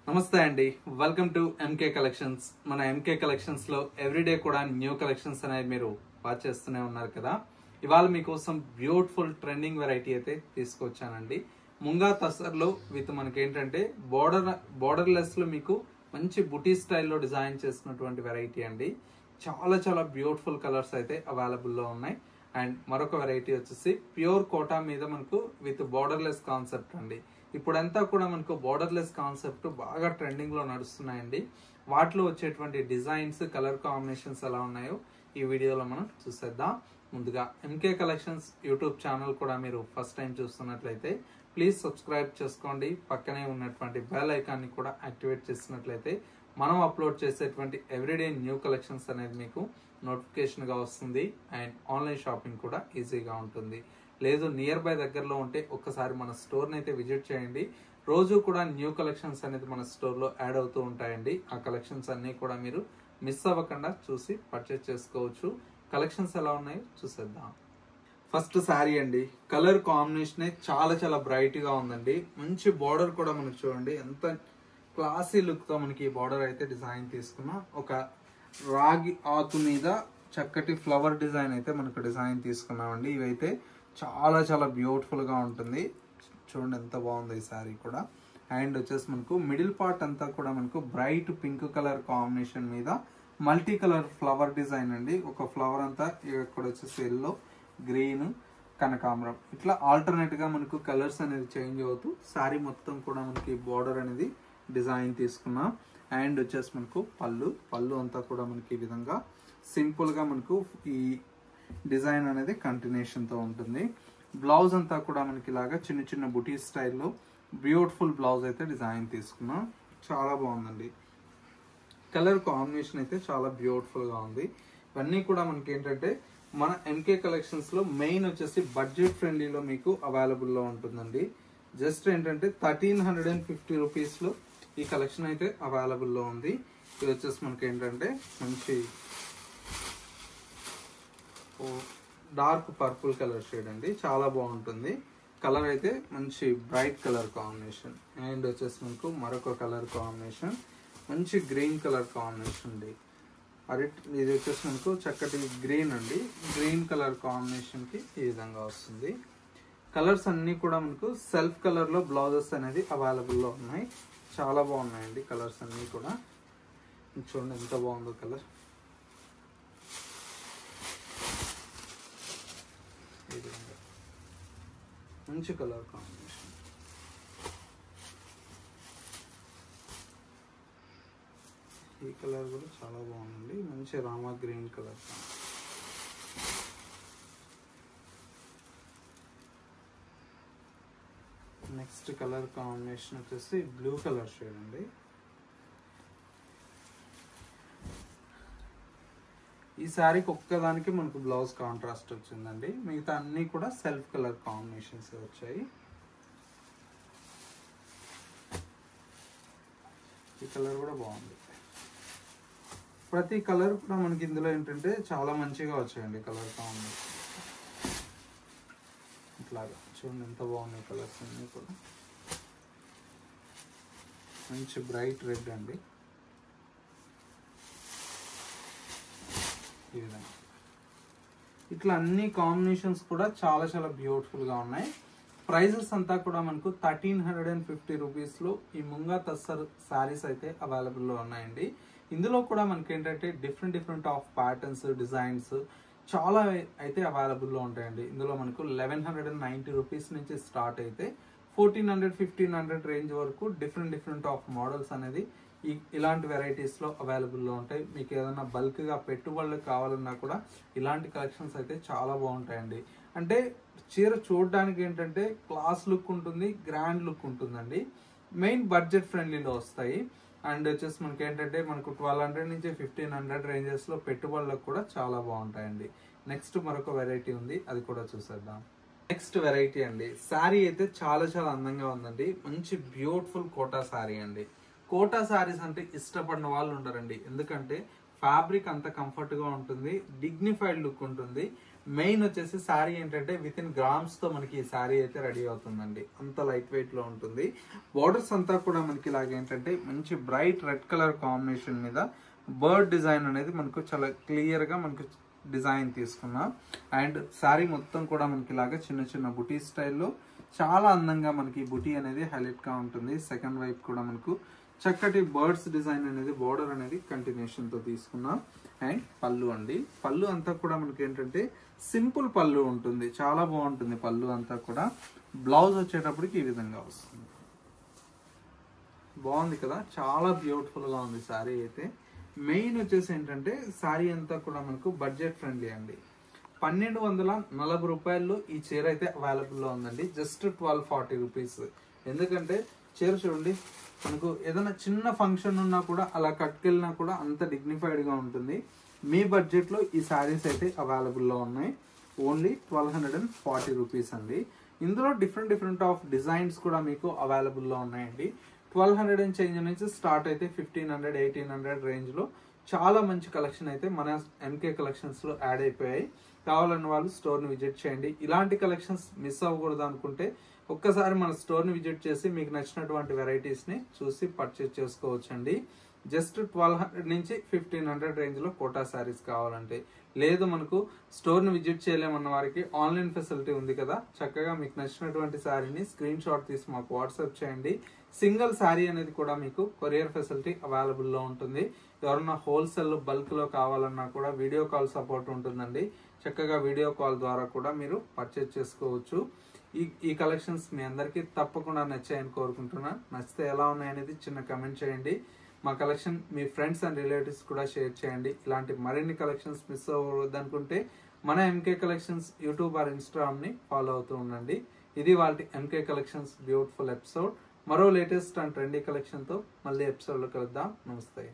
నమస్తే అండి, welcome to MK collections. మన ఎంకే కలెక్షన్స్ లో ఎవ్రీడే కూడా న్యూ కలెక్షన్స్ అనేది మీరు వాచ్ చేస్తూనే ఉన్నారు కదా. ఇవాళ మీకోసం బ్యూటిఫుల్ ట్రెండింగ్ వెరైటీ అయితే తీసుకొచ్చానండి. ముంగా తసర్లో విత్ మనకి ఏంటంటే బోర్డర్ లెస్ లో మీకు మంచి బుటీ స్టైల్లో డిజైన్ చేసినటువంటి వెరైటీ అండి. చాలా చాలా బ్యూటిఫుల్ కలర్స్ అయితే అవైలబుల్ లో ఉన్నాయి. అండ్ మరొక వెరైటీ వచ్చేసి ప్యూర్ కోటా మీద మనకు విత్ బోర్డర్లెస్ కాన్సెప్ట్ అండి. ఇప్పుడంతా కూడా మనకు బోర్డర్లెస్ కాన్సెప్ట్ బాగా ట్రెండింగ్ లో నడుస్తున్నాయండి. వాటిలో వచ్చేటువంటి డిజైన్స్, కలర్ కాంబినేషన్స్ ఎలా ఉన్నాయో ఈ వీడియోలో మనం చూసేద్దాం. ముందుగా ఎంకే కలెక్షన్స్ యూట్యూబ్ ఛానల్ కూడా మీరు ఫస్ట్ టైం చూస్తున్నట్లయితే ప్లీజ్ సబ్స్క్రైబ్ చేసుకోండి. పక్కనే ఉన్నటువంటి బెల్ ఐకాన్ని కూడా యాక్టివేట్ చేసినట్లయితే మనం అప్లోడ్ చేసేటువంటి ఎవ్రీడే న్యూ కలెక్షన్స్ అనేది మీకు నోటిఫికేషన్ గా వస్తుంది. అండ్ ఆన్లైన్ షాపింగ్ కూడా ఈజీగా ఉంటుంది. లేదు నియర్ బై దగ్గరలో ఉంటే ఒక్కసారి మన స్టోర్ని అయితే విజిట్ చేయండి. రోజు కూడా న్యూ కలెక్షన్స్ అనేది మన స్టోర్లో యాడ్ అవుతూ ఉంటాయండి. ఆ కలెక్షన్స్ అన్ని కూడా మీరు మిస్ అవ్వకుండా చూసి పర్చేస్ చేసుకోవచ్చు. కలెక్షన్స్ ఎలా ఉన్నాయో చూసేద్దాం. ఫస్ట్ శారీ అండి. కలర్ కాంబినేషన్ చాలా చాలా బ్రైట్ గా ఉందండి. మంచి బార్డర్ కూడా మనకు చూడండి ఎంత క్లాసీ లుక్ తో మనకి బార్డర్ అయితే డిజైన్ తీసుకున్నా. ఒక రాగి ఆకు మీద చక్కటి ఫ్లవర్ డిజైన్ అయితే మనకు డిజైన్ తీసుకున్నామండి. ఇవైతే చాలా చాలా బ్యూటిఫుల్ గా ఉంటుంది. చూడండి ఎంత బాగుంది ఈ శారీ కూడా. అండ్ వచ్చేసి మనకు మిడిల్ పార్ట్ అంతా కూడా మనకు బ్రైట్ పింక్ కలర్ కాంబినేషన్ మీద మల్టీ కలర్ ఫ్లవర్ డిజైన్ అండి. ఒక ఫ్లవర్ అంతా ఇక్కడ వచ్చేసి ఎల్లో, గ్రీన్, కనకాంబరం ఇట్లా ఆల్టర్నేట్ గా మనకు కలర్స్ అనేది చేంజ్ అవుతూ శారీ మొత్తం కూడా మనకి బార్డర్ అనేది డిజైన్ తీసుకున్నాం. అండ్ వచ్చేసి మనకు పళ్ళు అంతా కూడా మనకి ఈ విధంగా సింపుల్ గా మనకు ఈ డిజైన్ అనేది కంటిన్యూషన్ తో ఉంటుంది. బ్లౌజ్ అంతా కూడా మనకి ఇలాగా చిన్న చిన్న బుటీ స్టైల్లో బ్యూటిఫుల్ బ్లౌజ్ అయితే డిజైన్ తీసుకున్నాం. చాలా బాగుందండి. కలర్ కాంబినేషన్ అయితే చాలా బ్యూటిఫుల్ గా ఉంది. ఇవన్నీ కూడా మనకి ఏంటంటే మన ఎంకే కలెక్షన్స్ లో మెయిన్ వచ్చేసి బడ్జెట్ ఫ్రెండ్లీలో మీకు అవైలబుల్ లో ఉంటుందండి. జస్ట్ ఏంటంటే 1350 రూపీస్ లో ఈ కలెక్షన్ అయితే అవైలబుల్ లో ఉంది. ఇది వచ్చేసి మనకి ఏంటంటే మంచి డార్క్ పర్పుల్ కలర్ షేడ్ అండి. చాలా బాగుంటుంది. కలర్ అయితే మంచి బ్రైట్ కలర్ కాంబినేషన్. అండ్ వచ్చేసి మనకు మరొక కలర్ కాంబినేషన్ మంచి గ్రీన్ కలర్ కాంబినేషన్ అండి. ఇది వచ్చేసి మనకు చక్కటి గ్రీన్ అండి. గ్రీన్ కలర్ కాంబినేషన్ కి ఈ విధంగా వస్తుంది. కలర్స్ అన్ని కూడా మనకు సెల్ఫ్ కలర్ లో బ్లౌజెస్ అనేది అవైలబుల్ లో ఉన్నాయి. చాలా బాగున్నాయండి కలర్స్ అన్ని కూడా. చూడండి ఎంత బాగుందో కలర్. మంచి కలర్ కాంబినేషన్. ఈ కలర్ కూడా చాలా బాగుంది. మంచి Rama green colour. Next colour combination వచ్చేసి బ్లూ కలర్ షేడ్ అండి. ఈ శారీకి ఒక్కదానికి మనకు బ్లౌజ్ కాంట్రాస్ట్ వచ్చిందండి. మిగతా అన్ని కూడా సెల్ఫ్ కలర్ కాంబినేషన్స్ వచ్చాయి. ఈ కలర్ కూడా బాగుంది. ప్రతి కలర్ కూడా మనకి ఇందులో ఏంటంటే చాలా మంచిగా వచ్చాయండి కలర్ కాంబినేషన్. ఇట్లాగా చూడండి ఎంత బాగున్నాయి కలర్స్ అన్ని కూడా. మంచి బ్రైట్ రెడ్ అండి. ఈ విధంగా ఇట్లా అన్ని కాంబినేషన్స్ కూడా చాలా చాలా బ్యూటిఫుల్ గా ఉన్నాయి. ప్రైజెస్ అంతా కూడా మనకు 1350 రూపీస్ లో ఈ ముంగా తస్సర్ శారీస్ అయితే అవైలబుల్ లో ఉన్నాయండి. ఇందులో కూడా మనకి ఏంటంటే డిఫరెంట్ ఆఫ్ ప్యాటర్న్స్, డిజైన్స్ చాలా అయితే అవైలబుల్ లో ఉంటాయండి. ఇందులో మనకు 1190 రూపీస్ నుంచి స్టార్ట్ అయితే 1400-1500 రేంజ్ వరకు డిఫరెంట్ ఆఫ్ మోడల్స్ అనేది ఇలాంటి వెరైటీస్ లో అవైలబుల్ లో ఉంటాయి. మీకు ఏదైనా బల్క్ గా పెట్టుబడులు కావాలన్నా కూడా ఇలాంటి కలెక్షన్స్ అయితే చాలా బాగుంటాయండి. అంటే చీర చూడడానికి ఏంటంటే క్లాస్ లుక్ ఉంటుంది, గ్రాండ్ లుక్ ఉంటుందండి. మెయిన్ బడ్జెట్ ఫ్రెండ్లీలో వస్తాయి. అండ్ వచ్చేసి మనకి ఏంటంటే మనకు 1200 నుంచి 1500 రేంజెస్ లో పెట్టుబడులకు కూడా చాలా బాగుంటాయండి. నెక్స్ట్ మరొక వెరైటీ ఉంది, అది కూడా చూసేద్దాం. నెక్స్ట్ వెరైటీ అండి. శారీ అయితే చాలా చాలా అందంగా ఉందండి. మంచి బ్యూటిఫుల్ కోటా శారీ అండి. కోటా శారీస్ అంటే ఇష్టపడిన వాళ్ళు ఉండరండి. ఎందుకంటే ఫ్యాబ్రిక్ అంత కంఫర్ట్ గా ఉంటుంది, డిగ్నిఫైడ్ లుక్ ఉంటుంది. మెయిన్ వచ్చేసి శారీ ఏంటంటే విత్ ఇన్ గ్రామ్స్ తో మనకి ఈ శారీ అయితే రెడీ అవుతుందండి. అంత లైట్ వెయిట్ లో ఉంటుంది. బోర్డర్స్ అంతా కూడా మనకి ఇలాగ ఏంటంటే మంచి బ్రైట్ రెడ్ కలర్ కాంబినేషన్ మీద బర్డ్ డిజైన్ అనేది మనకు చాలా క్లియర్ గా మనకు డిజైన్ తీసుకున్నాం. అండ్ శారీ మొత్తం కూడా మనకి ఇలాగ చిన్న చిన్న బుటీ స్టైల్లో చాలా అందంగా మనకి బుటీ అనేది హైలైట్ గా ఉంటుంది. సెకండ్ వైపు కూడా మనకు చక్కటి బర్డ్స్ డిజైన్ అనేది బోర్డర్ అనేది కంటిన్యూషన్ తో తీసుకున్నాం. అండ్ పళ్ళు అండి, పళ్ళు అంతా కూడా మనకి ఏంటంటే సింపుల్ పళ్ళు ఉంటుంది, చాలా బాగుంటుంది పళ్ళు అంతా కూడా. బ్లౌజ్ వచ్చేటప్పటికి ఈ విధంగా వస్తుంది. బాగుంది కదా, చాలా బ్యూటిఫుల్ గా ఉంది శారీ అయితే. మెయిన్ వచ్చేసి ఏంటంటే శారీ అంతా కూడా మనకు బడ్జెట్ ఫ్రెండ్లీ అండి. 1240 రూపాయల్లో ఈ చీర అయితే అవైలబుల్ లో ఉందండి. Just 1240 rupees. ఎందుకంటే చీర చూడండి, మనకు ఏదైనా చిన్న ఫంక్షన్ ఉన్నా కూడా అలా కట్టుకెళ్ళినా కూడా అంత డిగ్నిఫైడ్ గా ఉంటుంది. మీ బడ్జెట్ లో ఈ శారీస్ అయితే అవైలబుల్ లో ఉన్నాయి. ఓన్లీ 1240 రూపీస్ అండి. ఇందులో డిఫరెంట్ ఆఫ్ డిజైన్స్ కూడా మీకు అవైలబుల్ లో ఉన్నాయండి. 1200 అండ్ చేంజ్ నుంచి స్టార్ట్ అయితే 1500, 1800 రేంజ్ లో చాలా మంచి కలెక్షన్ అయితే మన ఎంకే కలెక్షన్స్ లో యాడ్ అయిపోయాయి. కావాలన్న వాళ్ళు స్టోర్ ని విజిట్ చేయండి. ఇలాంటి కలెక్షన్స్ మిస్ అవ్వకూడదు అనుకుంటే ఒక్కసారి మన స్టోర్ ని విజిట్ చేసి మీకు నచ్చినటువంటి వెరైటీస్ ని చూసి పర్చేస్ చేసుకోవచ్చండి. జస్ట్ 1200 నుంచి 1500 రేంజ్ లో కోటా శారీస్ కావాలంటే. లేదు మనకు స్టోర్ ని విజిట్ చేయలేమన్న వారికి ఆన్లైన్ ఫెసిలిటీ ఉంది కదా, చక్కగా మీకు నచ్చినటువంటి శారీని స్క్రీన్ షాట్ తీసి మాకు వాట్సాప్ చేయండి. సింగిల్ శారీ అనేది కూడా మీకు కొరియర్ ఫెసిలిటీ అవైలబుల్ లో ఉంటుంది. ఎవరన్నా హోల్సేల్ బల్క్ లో కావాలన్నా కూడా వీడియో కాల్ సపోర్ట్ ఉంటుందండి. చక్కగా వీడియో కాల్ ద్వారా కూడా మీరు పర్చేస్ చేసుకోవచ్చు. ఈ కలెక్షన్స్ మీ అందరికీ తప్పకుండా నచ్చాయని కోరుకుంటున్నాను. నచ్చితే ఎలా ఉన్నాయనేది చిన్న కమెంట్ చేయండి. మా కలెక్షన్ మీ ఫ్రెండ్స్ అండ్ రిలేటివ్స్ కూడా షేర్ చేయండి. ఇలాంటి మరిన్ని కలెక్షన్స్ మిస్ అవ్వద్దు అనుకుంటే మన MK collections YouTube or Instagram ని ఫాలో అవుతూ ఉండండి. ఇది వాళ్ళ ఎంకే కలెక్షన్స్ బ్యూటిఫుల్ ఎపిసోడ్. మరో లేటెస్ట్ అండ్ ట్రెండీ కలెక్షన్ తో మళ్ళీ ఎపిసోడ్ లో కలుద్దాం. నమస్తే.